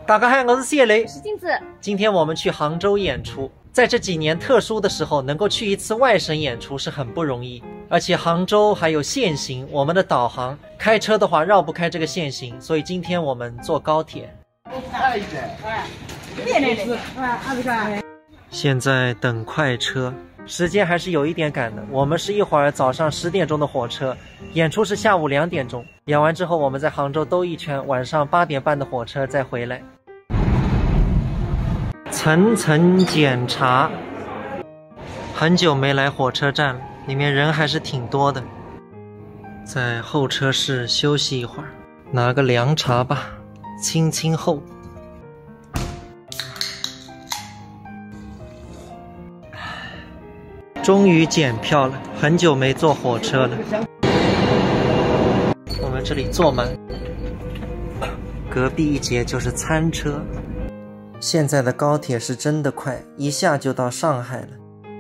大家好，我是谢雷，我是镜子。今天我们去杭州演出，在这几年特殊的时候，能够去一次外省演出是很不容易。而且杭州还有限行，我们的导航开车的话绕不开这个限行，所以今天我们坐高铁。现在等快车，时间还是有一点赶的。我们是一会儿早上10点钟的火车，演出是下午2点钟。演完之后，我们在杭州兜一圈，晚上8点半的火车再回来。层层检查，很久没来火车站了，里面人还是挺多的。在候车室休息一会儿，拿个凉茶吧，清清后。终于检票了，很久没坐火车了。我们这里坐满，隔壁一节就是餐车。现在的高铁是真的快，一下就到上海了。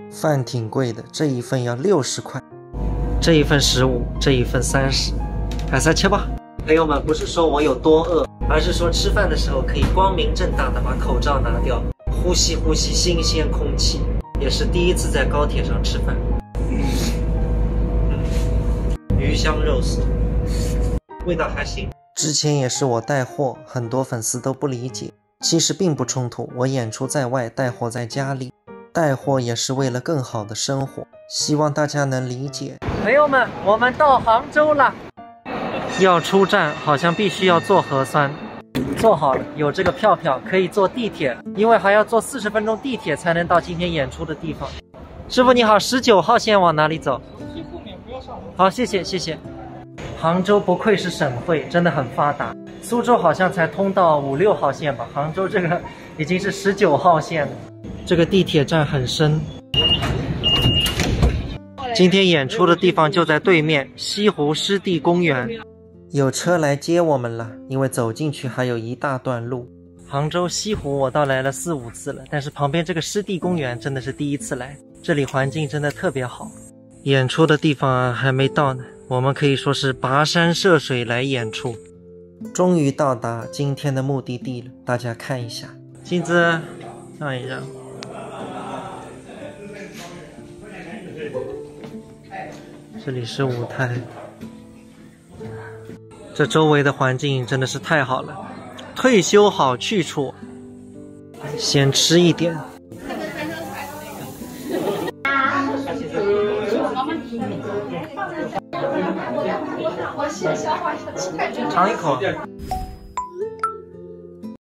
饭挺贵的，这一份要60块，这一份15，这一份30。赶快吃吧，朋友们，不是说我有多饿，而是说吃饭的时候可以光明正大的把口罩拿掉，呼吸呼吸新鲜空气。也是第一次在高铁上吃饭。鱼香肉丝，味道还行。之前也是我带货，很多粉丝都不理解。其实并不冲突，我演出在外，带货在家里，带货也是为了更好的生活，希望大家能理解。朋友们，我们到杭州了，要出站好像必须要做核酸。做好了，有这个票可以坐地铁，因为还要坐40分钟地铁才能到今天演出的地方。师傅你好，19号线往哪里走？好，谢谢谢谢。杭州不愧是省会，真的很发达。苏州好像才通到5、6号线吧，杭州这个已经是19号线了。这个地铁站很深。今天演出的地方就在对面，西湖湿地公园。有车来接我们了，因为走进去还有一大段路。杭州西湖我倒来了4、5次了，但是旁边这个湿地公园真的是第一次来，这里环境真的特别好。演出的地方还没到呢，我们可以说是跋山涉水来演出。终于到达今天的目的地了，大家看一下。镜子让一让。这里是舞台。这周围的环境真的是太好了，退休好去处。先吃一点。尝一口。